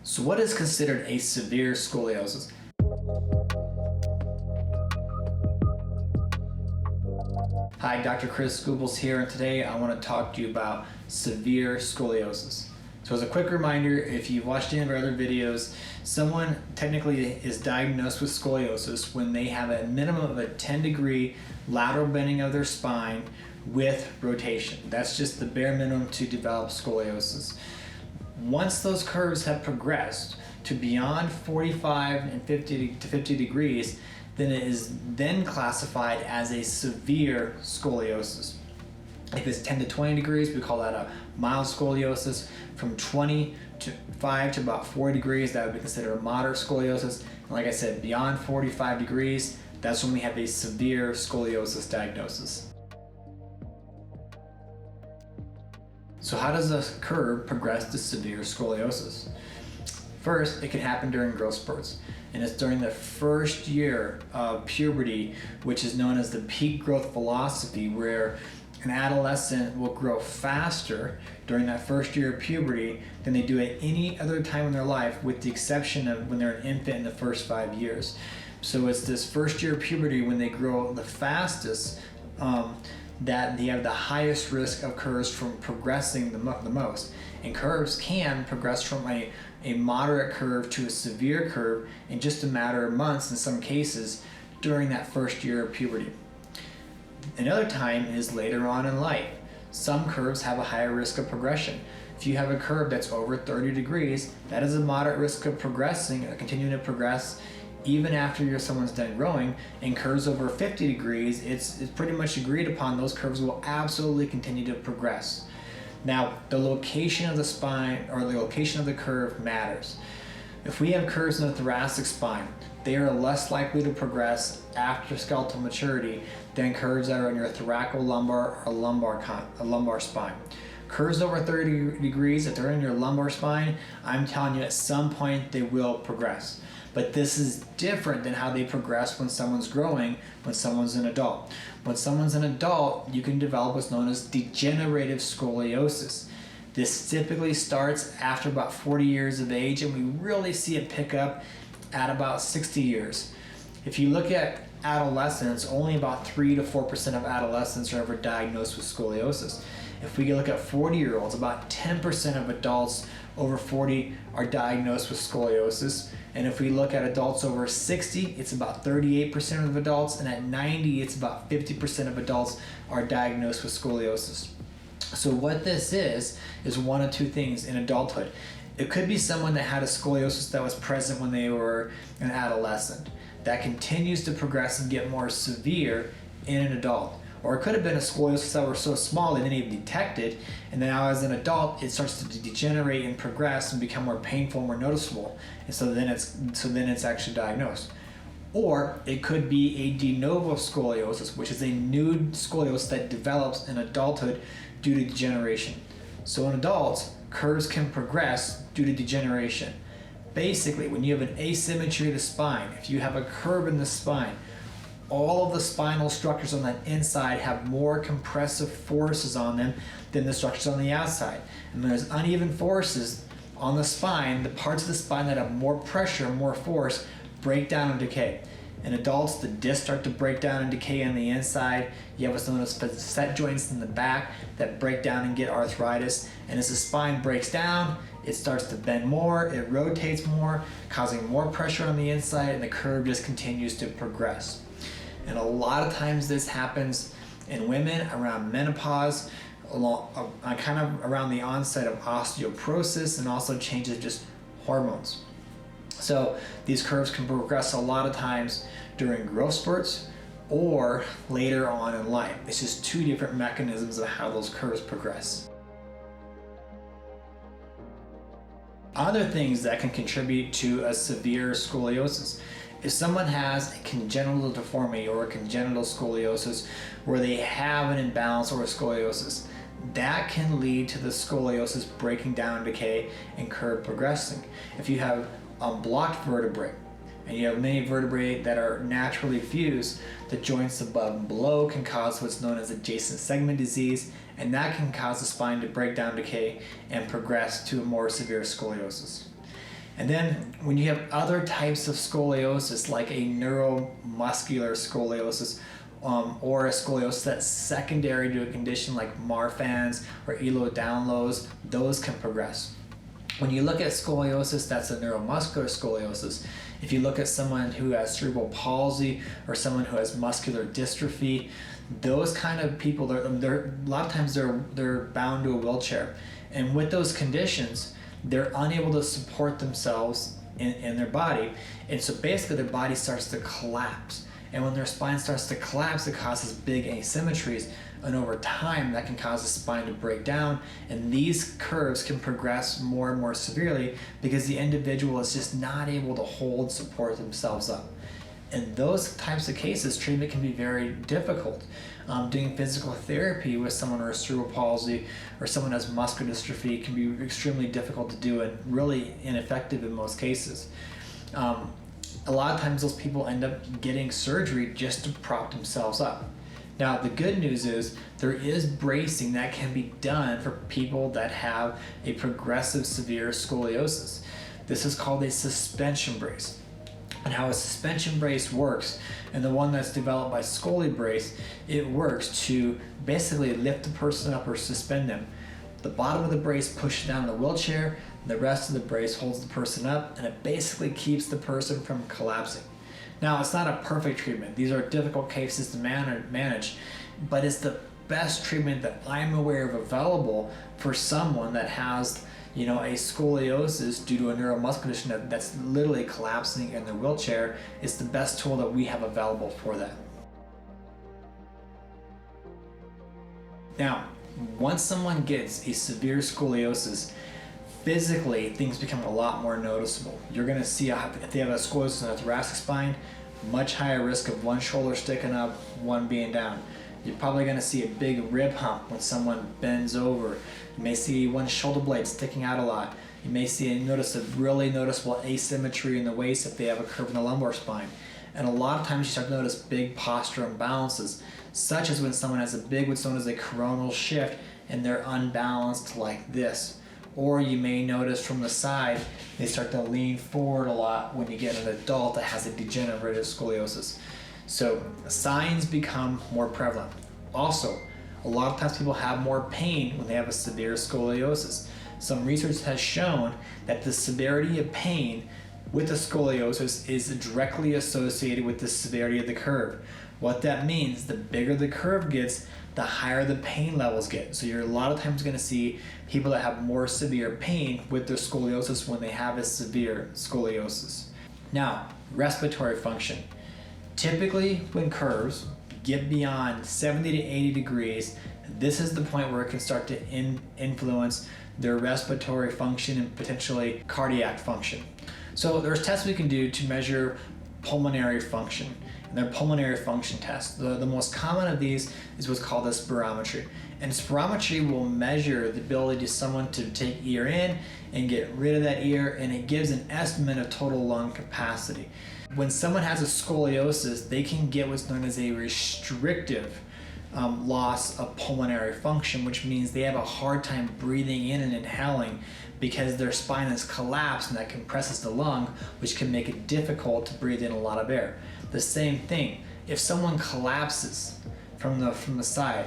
So what is considered a severe scoliosis? Hi, Dr. Chris Goobles here, and today I want to talk to you about severe scoliosis. So as a quick reminder, if you've watched any of our other videos, someone technically is diagnosed with scoliosis when they have a minimum of a 10-degree lateral bending of their spine with rotation. That's just the bare minimum to develop scoliosis. Once those curves have progressed to beyond 45 and 50 to 50 degrees, then it is then classified as a severe scoliosis. If it's 10 to 20 degrees, we call that a mild scoliosis. From 25 to about 40 degrees, that would be considered a moderate scoliosis. And like I said, beyond 45 degrees, that's when we have a severe scoliosis diagnosis. So how does a curve progress to severe scoliosis? First, it can happen during growth spurts, and it's during the first year of puberty, which is known as the peak growth velocity, where an adolescent will grow faster during that first year of puberty than they do at any other time in their life, with the exception of when they're an infant in the first 5 years. So it's this first year of puberty when they grow the fastest that they have the highest risk of curves from progressing the most. And curves can progress from a moderate curve to a severe curve in just a matter of months in some cases during that first year of puberty. Another time is later on in life. Some curves have a higher risk of progression. If you have a curve that's over 30 degrees, that is a moderate risk of progressing, continuing to progress even after someone's done growing. And curves over 50 degrees, it's pretty much agreed upon those curves will absolutely continue to progress. Now, the location of the spine or the location of the curve matters. If we have curves in the thoracic spine, they are less likely to progress after skeletal maturity than curves that are in your thoracolumbar or lumbar spine. Curves over 30 degrees, if they're in your lumbar spine, I'm telling you at some point they will progress. But this is different than how they progress when someone's growing, when someone's an adult. When someone's an adult, you can develop what's known as degenerative scoliosis. This typically starts after about 40 years of age, and we really see it pick up at about 60 years. If you look at adolescents, only about 3 to 4% of adolescents are ever diagnosed with scoliosis. If we look at 40-year-olds, about 10% of adults over 40 are diagnosed with scoliosis. And if we look at adults over 60, it's about 38% of adults, and at 90, it's about 50% of adults are diagnosed with scoliosis. So what this is one of two things in adulthood. It could be someone that had a scoliosis that was present when they were an adolescent, that continues to progress and get more severe in an adult. Or it could have been a scoliosis that were so small they didn't even detect it, and then now as an adult it starts to degenerate and progress and become more painful, more noticeable, and so then it's actually diagnosed. Or it could be a de novo scoliosis, which is a new scoliosis that develops in adulthood due to degeneration. So in adults, curves can progress due to degeneration. Basically, when you have an asymmetry of the spine, if you have a curve in the spine, all of the spinal structures on that inside have more compressive forces on them than the structures on the outside. And when there's uneven forces on the spine, the parts of the spine that have more pressure, more force, break down and decay. In adults, the discs start to break down and decay on the inside. You have what's known as facet joints in the back that break down and get arthritis. And as the spine breaks down, it starts to bend more, it rotates more, causing more pressure on the inside, and the curve just continues to progress. And a lot of times this happens in women around menopause, kind of around the onset of osteoporosis, and also changes just hormones. So these curves can progress a lot of times during growth spurts or later on in life. It's just two different mechanisms of how those curves progress. Other things that can contribute to a severe scoliosis. If someone has a congenital deformity or a congenital scoliosis where they have an imbalance or a scoliosis, that can lead to the scoliosis breaking down, decay, and curve progressing. If you have blocked vertebrae and you have many vertebrae that are naturally fused, the joints above and below can cause what's known as adjacent segment disease, and that can cause the spine to break down, decay, and progress to a more severe scoliosis. And then when you have other types of scoliosis, like a neuromuscular scoliosis, or a scoliosis that's secondary to a condition like Marfan's or Ehlers-Danlos, those can progress. When you look at scoliosis that's a neuromuscular scoliosis, if you look at someone who has cerebral palsy or someone who has muscular dystrophy, those kind of people, they're a lot of times they're bound to a wheelchair. And with those conditions, they're unable to support themselves in their body. And so basically their body starts to collapse. And when their spine starts to collapse, it causes big asymmetries. And over time, that can cause the spine to break down. And these curves can progress more and more severely because the individual is just not able to hold, support themselves up. In those types of cases, treatment can be very difficult. Doing physical therapy with someone with cerebral palsy or someone who has muscular dystrophy can be extremely difficult to do and really ineffective in most cases. A lot of times those people end up getting surgery just to prop themselves up. Now, the good news is there is bracing that can be done for people that have a progressive severe scoliosis. This is called a suspension brace. And how a suspension brace works, and the one that's developed by Scolibrace, it works to basically lift the person up or suspend them. The bottom of the brace pushes down the wheelchair, the rest of the brace holds the person up, and it basically keeps the person from collapsing. Now, it's not a perfect treatment. These are difficult cases to manage, but it's the best treatment that I'm aware of available for someone that has, a scoliosis due to a neuromuscular condition that's literally collapsing in their wheelchair. It's the best tool that we have available for that. Now, once someone gets a severe scoliosis, physically things become a lot more noticeable. You're going to see if they have a scoliosis in the thoracic spine, much higher risk of one shoulder sticking up, one being down. You're probably going to see a big rib hump when someone bends over. You may see one shoulder blade sticking out a lot. You may notice a really noticeable asymmetry in the waist if they have a curve in the lumbar spine. And a lot of times you start to notice big postural imbalances, such as when someone has what's known as a coronal shift and they're unbalanced like this. Or you may notice from the side, they start to lean forward a lot when you get an adult that has a degenerative scoliosis. So signs become more prevalent. Also, a lot of times people have more pain when they have a severe scoliosis. Some research has shown that the severity of pain with the scoliosis is directly associated with the severity of the curve. What that means, the bigger the curve gets, the higher the pain levels get. So you're a lot of times going to see people that have more severe pain with their scoliosis when they have a severe scoliosis. Now, respiratory function. Typically, when curves get beyond 70 to 80 degrees, this is the point where it can start to influence their respiratory function and potentially cardiac function. So there's tests we can do to measure pulmonary function. Their pulmonary function test. The most common of these is what's called a spirometry. And spirometry will measure the ability of someone to take air in and get rid of that air, and it gives an estimate of total lung capacity. When someone has a scoliosis, they can get what's known as a restrictive loss of pulmonary function, which means they have a hard time breathing in and inhaling because their spine is collapsed and that compresses the lung, which can make it difficult to breathe in a lot of air. The same thing, if someone collapses from the side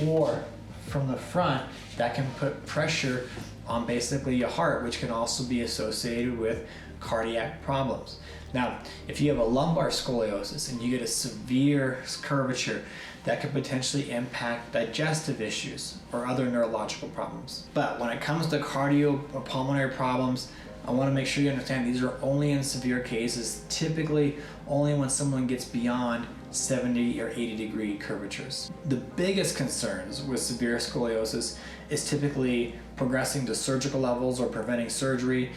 or from the front, that can put pressure on basically your heart, which can also be associated with cardiac problems. Now, if you have a lumbar scoliosis and you get a severe curvature, that could potentially impact digestive issues or other neurological problems. But when it comes to cardio or pulmonary problems, I want to make sure you understand these are only in severe cases, typically only when someone gets beyond 70 or 80 degree curvatures. The biggest concerns with severe scoliosis is typically progressing to surgical levels or preventing surgery,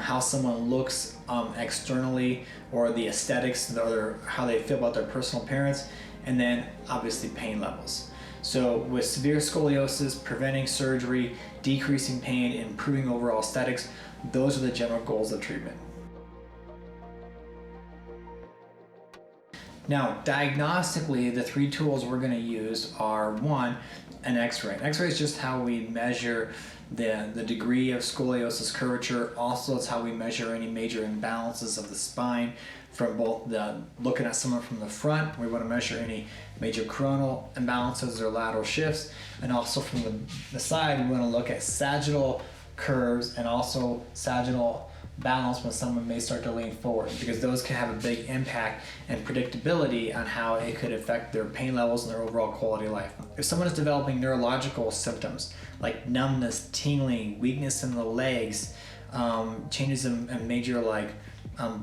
how someone looks externally, or the aesthetics or how they feel about their personal appearance, and then obviously pain levels. So with severe scoliosis, preventing surgery, decreasing pain, improving overall aesthetics, those are the general goals of treatment. Now, diagnostically, the three tools we're going to use are: one, an X-ray. An X-ray is just how we measure the degree of scoliosis curvature. Also, it's how we measure any major imbalances of the spine from both looking at someone from the front. We want to measure any major coronal imbalances or lateral shifts, and also from the side we want to look at sagittal curves and also sagittal balance when someone may start to lean forward, because those can have a big impact and predictability on how it could affect their pain levels and their overall quality of life. If someone is developing neurological symptoms like numbness, tingling, weakness in the legs, changes in major like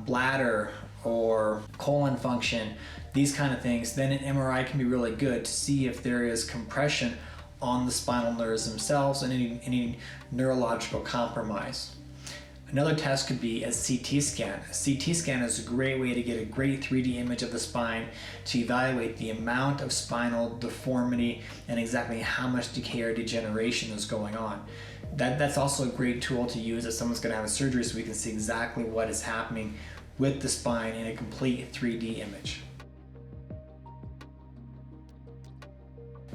bladder or colon function, these kind of things, then an MRI can be really good to see if there is compression on the spinal nerves themselves and any neurological compromise. Another test could be a CT scan. A CT scan is a great way to get a great 3D image of the spine to evaluate the amount of spinal deformity and exactly how much decay or degeneration is going on. That's also a great tool to use if someone's going to have a surgery, so we can see exactly what is happening with the spine in a complete 3D image.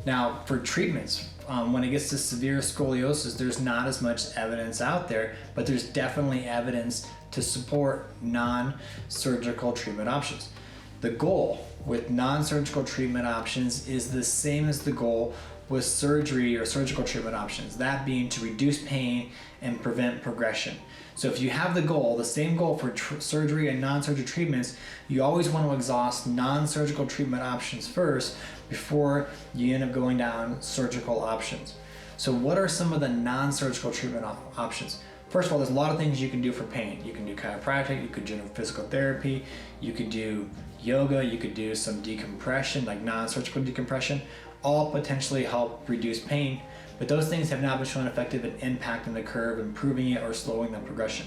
Now, for treatments, when it gets to severe scoliosis, there's not as much evidence out there, but there's definitely evidence to support non-surgical treatment options. The goal with non-surgical treatment options is the same as the goal with surgery or surgical treatment options, that being to reduce pain and prevent progression. So if you have the same goal for surgery and non-surgical treatments, you always want to exhaust non-surgical treatment options first before you end up going down surgical options. So what are some of the non-surgical treatment options? First of all, there's a lot of things you can do for pain. You can do chiropractic, you could do physical therapy, you could do yoga, you could do some decompression, like non-surgical decompression, all potentially help reduce pain, but those things have not been shown effective in impacting the curve, improving it, or slowing the progression.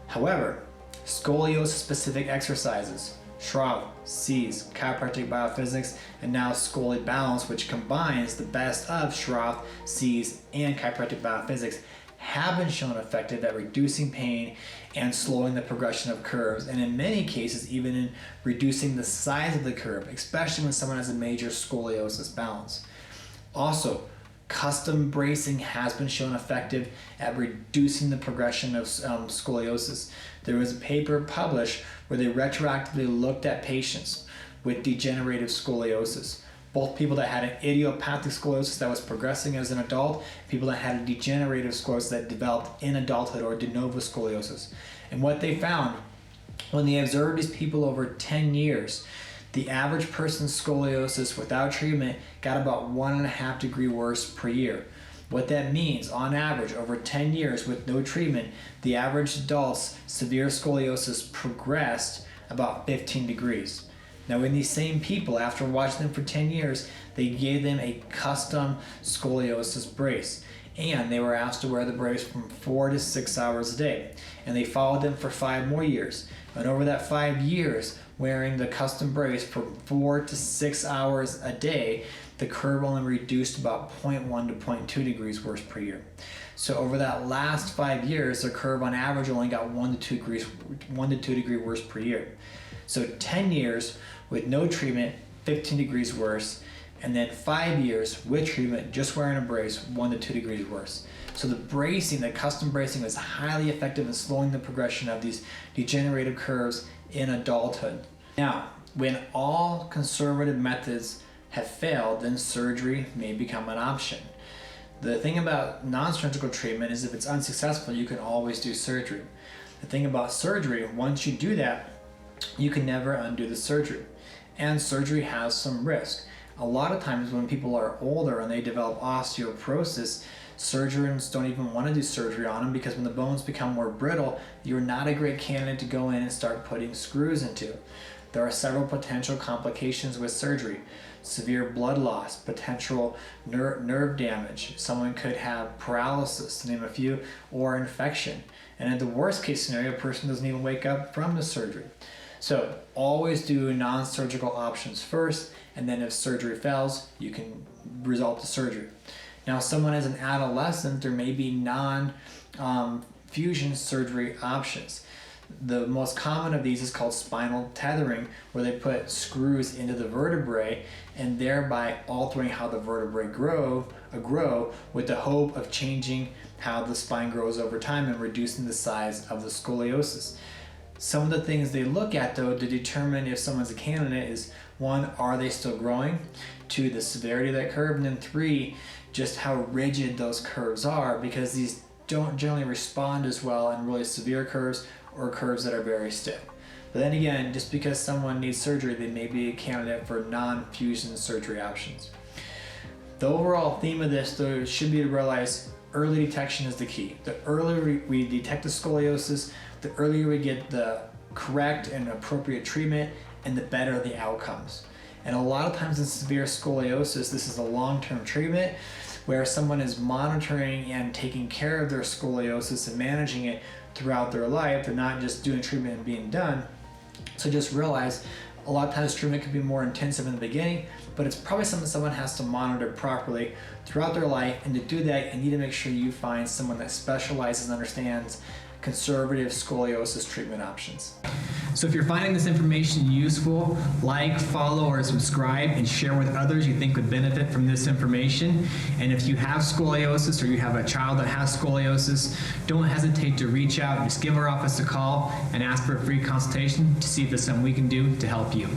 However, scoliosis-specific exercises, Schroth, C's, chiropractic biophysics, and now Scoli Balance, which combines the best of Schroth, C's, and chiropractic biophysics, have been shown effective at reducing pain and slowing the progression of curves, and in many cases even in reducing the size of the curve, especially when someone has a major scoliosis balance. Also, custom bracing has been shown effective at reducing the progression of scoliosis. There was a paper published where they retroactively looked at patients with degenerative scoliosis, both people that had an idiopathic scoliosis that was progressing as an adult, people that had a degenerative scoliosis that developed in adulthood, or de novo scoliosis. And what they found, when they observed these people over 10 years, the average person's scoliosis without treatment got about 1.5 degrees worse per year. What that means, on average, over 10 years with no treatment, the average adult's severe scoliosis progressed about 15 degrees. Now, in these same people, after watching them for 10 years, they gave them a custom scoliosis brace, and they were asked to wear the brace from 4 to 6 hours a day, and they followed them for 5 more years. And over that 5 years, wearing the custom brace for 4 to 6 hours a day, the curve only reduced about 0.1 to 0.2 degrees worse per year. So over that last 5 years, the curve on average only got 1 to 2 degrees worse per year. So 10 years with no treatment, 15 degrees worse, and then 5 years with treatment, just wearing a brace, 1 to 2 degrees worse. So the bracing, the custom bracing, was highly effective in slowing the progression of these degenerative curves in adulthood. Now, when all conservative methods have failed, then surgery may become an option. The thing about non-surgical treatment is if it's unsuccessful, you can always do surgery. The thing about surgery, once you do that, you can never undo the surgery. And surgery has some risk. A lot of times when people are older and they develop osteoporosis, surgeons don't even want to do surgery on them, because when the bones become more brittle, you're not a great candidate to go in and start putting screws into. There are several potential complications with surgery. Severe blood loss, potential nerve damage. Someone could have paralysis, to name a few, or infection. And in the worst case scenario, a person doesn't even wake up from the surgery. So always do non-surgical options first, and then if surgery fails, you can resort to surgery. Now, if someone is an adolescent, there may be non-fusion surgery options. The most common of these is called spinal tethering, where they put screws into the vertebrae and thereby altering how the vertebrae grow with the hope of changing how the spine grows over time and reducing the size of the scoliosis. Some of the things they look at though to determine if someone's a candidate is 1, are they still growing? 2, the severity of that curve, and then 3, just how rigid those curves are, because these don't generally respond as well in really severe curves or curves that are very stiff. But then again, just because someone needs surgery, they may be a candidate for non-fusion surgery options. The overall theme of this though should be to realize early detection is the key. The earlier we detect the scoliosis, the earlier we get the correct and appropriate treatment, and the better the outcomes. And a lot of times in severe scoliosis, this is a long-term treatment where someone is monitoring and taking care of their scoliosis and managing it throughout their life. They're not just doing treatment and being done. So just realize a lot of times treatment can be more intensive in the beginning, but it's probably something someone has to monitor properly throughout their life. And to do that, you need to make sure you find someone that specializes and understands conservative scoliosis treatment options. So if you're finding this information useful, like, follow, or subscribe, and share with others you think would benefit from this information. And if you have scoliosis or you have a child that has scoliosis, don't hesitate to reach out. Just give our office a call and ask for a free consultation to see if there's something we can do to help you.